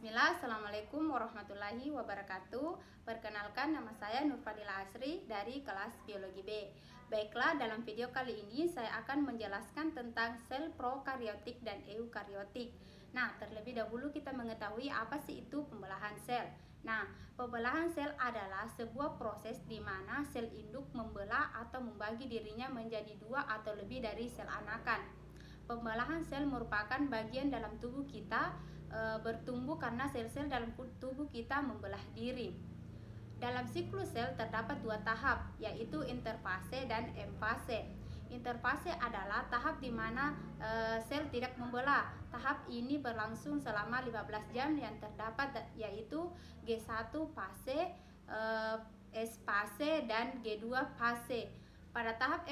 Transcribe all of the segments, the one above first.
Bismillah, Assalamualaikum warahmatullahi wabarakatuh. Perkenalkan, nama saya Nurfadila Asri dari kelas Biologi B. Baiklah, dalam video kali ini saya akan menjelaskan tentang sel prokariotik dan eukariotik. Nah, terlebih dahulu kita mengetahui apa sih itu pembelahan sel. Nah, pembelahan sel adalah sebuah proses di mana sel induk membelah atau membagi dirinya menjadi dua atau lebih dari sel anakan. Pembelahan sel merupakan bagian dalam tubuh kita bertumbuh karena sel-sel dalam tubuh kita membelah diri. Dalam siklus sel terdapat dua tahap, yaitu interfase dan emfase. Interfase adalah tahap di mana sel tidak membelah. Tahap ini berlangsung selama 15 jam yang terdapat yaitu G1 fase, S fase, dan G2 fase. Pada tahap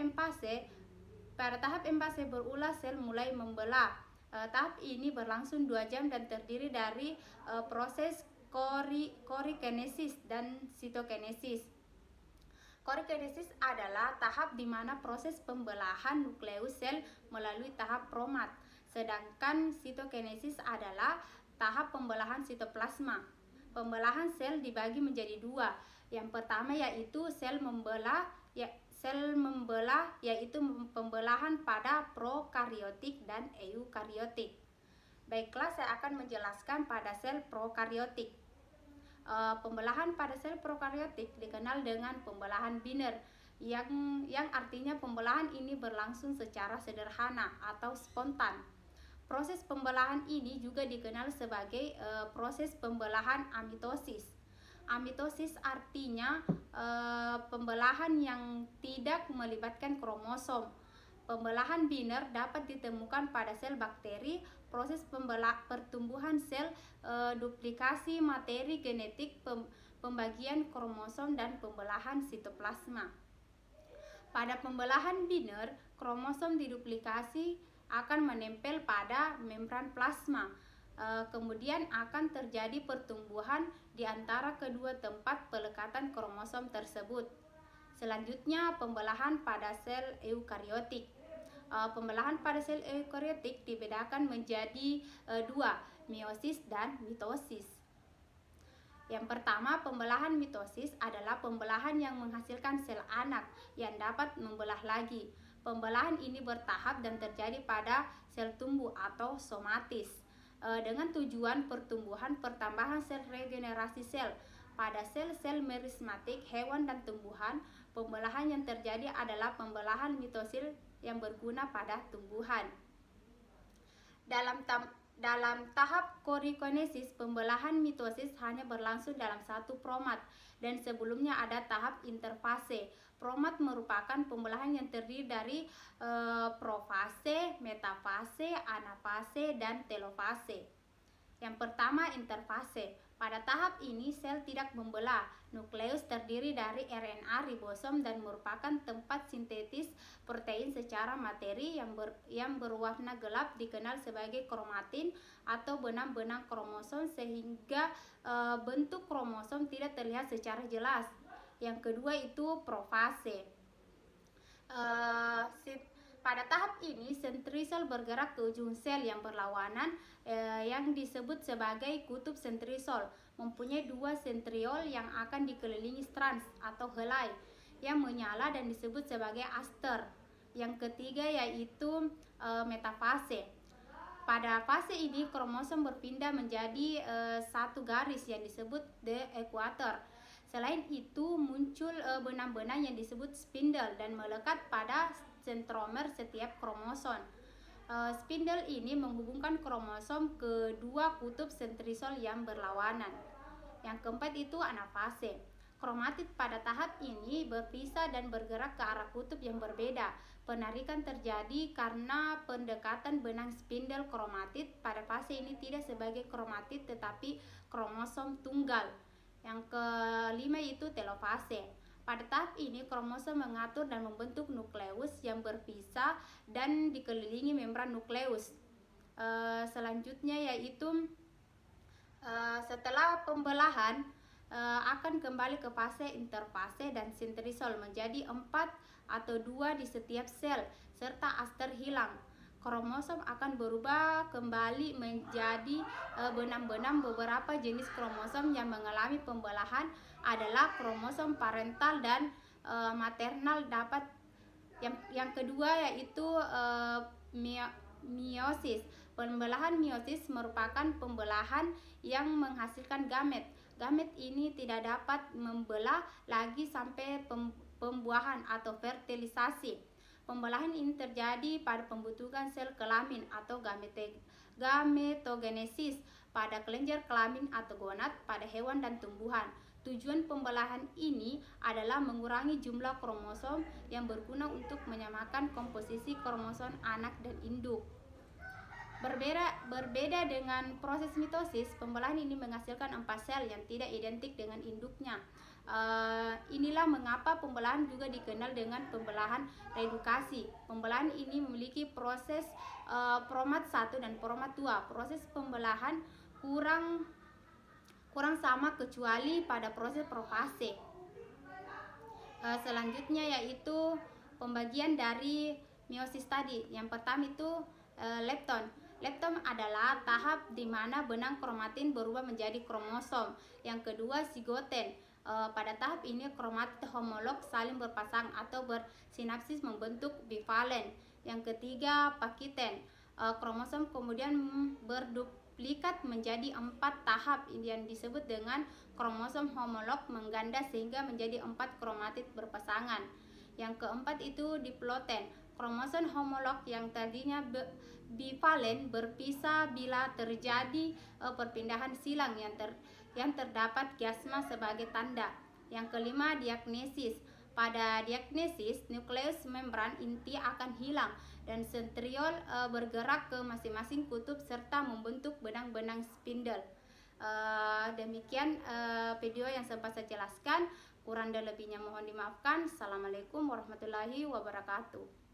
emfase berulah sel mulai membelah. Tahap ini berlangsung 2 jam dan terdiri dari proses korikinesis dan sitokinesis. Korikinesis adalah tahap di mana proses pembelahan nukleus sel melalui tahap promat, sedangkan sitokinesis adalah tahap pembelahan sitoplasma. Pembelahan sel dibagi menjadi dua. Yang pertama yaitu sel membelah yaitu pembelahan pada prokariotik dan eukariotik. Baiklah, saya akan menjelaskan pada sel prokariotik. Pembelahan pada sel prokariotik dikenal dengan pembelahan biner yang artinya pembelahan ini berlangsung secara sederhana atau spontan. Proses pembelahan ini juga dikenal sebagai proses pembelahan amitosis. Amitosis artinya pembelahan yang tidak melibatkan kromosom. Pembelahan biner dapat ditemukan pada sel bakteri, proses pertumbuhan sel, duplikasi materi genetik, pembagian kromosom, dan pembelahan sitoplasma. Pada pembelahan biner, kromosom diduplikasi akan menempel pada membran plasma. Kemudian akan terjadi pertumbuhan di antara kedua tempat pelekatan kromosom tersebut. Selanjutnya, pembelahan pada sel eukariotik. Pembelahan pada sel eukariotik dibedakan menjadi dua, meiosis dan mitosis. Yang pertama, pembelahan mitosis adalah pembelahan yang menghasilkan sel anak yang dapat membelah lagi. Pembelahan ini bertahap dan terjadi pada sel tumbuh atau somatis, dengan tujuan pertumbuhan pertambahan sel regenerasi sel. Pada sel-sel merismatik hewan dan tumbuhan, pembelahan yang terjadi adalah pembelahan mitosil yang berguna pada tumbuhan. Dalam tahap korikinesis, pembelahan mitosis hanya berlangsung dalam satu promat, dan sebelumnya ada tahap interfase. Promat merupakan pembelahan yang terdiri dari profase, metafase, anafase, dan telofase. Yang pertama, interfase. Pada tahap ini sel tidak membelah. Nukleus terdiri dari RNA ribosom dan merupakan tempat sintetis protein secara materi yang berwarna gelap dikenal sebagai kromatin atau benang-benang kromosom, sehingga bentuk kromosom tidak terlihat secara jelas. Yang kedua itu profase. Pada tahap ini sentrisol bergerak ke ujung sel yang berlawanan, yang disebut sebagai kutub sentrisol, mempunyai dua sentriol yang akan dikelilingi strands atau helai yang menyala dan disebut sebagai aster. Yang ketiga yaitu metafase. Pada fase ini kromosom berpindah menjadi satu garis yang disebut the equator. Selain itu muncul benang-benang yang disebut spindle dan melekat pada sentromer setiap kromosom. Spindle ini menghubungkan kromosom ke dua kutub sentrisol yang berlawanan. Yang keempat itu anafase. Kromatid pada tahap ini berpisah dan bergerak ke arah kutub yang berbeda. Penarikan terjadi karena pendekatan benang spindle kromatid pada fase ini tidak sebagai kromatid tetapi kromosom tunggal. Yang kelima itu telofase. Pada tahap ini kromosom mengatur dan membentuk nukleus yang berpisah dan dikelilingi membran nukleus. Selanjutnya yaitu setelah pembelahan akan kembali ke fase interfase dan sentrisol menjadi 4 atau 2 di setiap sel serta aster hilang. kromosom akan berubah kembali menjadi benang-benang. Beberapa jenis kromosom yang mengalami pembelahan adalah kromosom parental dan maternal. Dapat yang kedua yaitu meiosis. Pembelahan meiosis merupakan pembelahan yang menghasilkan gamet. Gamet ini tidak dapat membelah lagi sampai pembuahan atau fertilisasi. Pembelahan ini terjadi pada pembentukan sel kelamin atau gametogenesis pada kelenjar kelamin atau gonad pada hewan dan tumbuhan. Tujuan pembelahan ini adalah mengurangi jumlah kromosom yang berguna untuk menyamakan komposisi kromosom anak dan induk. Berbeda dengan proses mitosis, pembelahan ini menghasilkan 4 sel yang tidak identik dengan induknya. Inilah mengapa pembelahan juga dikenal dengan pembelahan redukasi. Pembelahan ini memiliki proses promat 1 dan promat 2. Proses pembelahan kurang sama kecuali pada proses profase. Selanjutnya yaitu pembagian dari meiosis tadi. Yang pertama itu lepton. Lepton adalah tahap di mana benang kromatin berubah menjadi kromosom. Yang kedua sigoten. Pada tahap ini kromatin homolog saling berpasang atau bersinapsis membentuk bivalen. Yang ketiga pakiten. Kromosom kemudian berduplikat menjadi 4 tahap yang disebut dengan kromosom homolog mengganda sehingga menjadi 4 kromatid berpasangan. Yang keempat itu diploiden. Kromosom homolog yang tadinya bivalen berpisah bila terjadi perpindahan silang yang terdapat chiasma sebagai tanda. Yang kelima diagnesis. Pada diagnesis, nukleus membran inti akan hilang dan sentriol bergerak ke masing-masing kutub serta membentuk benang-benang spindle. Demikian video yang sempat saya jelaskan. Kurang dan lebihnya mohon dimaafkan. Assalamualaikum warahmatullahi wabarakatuh.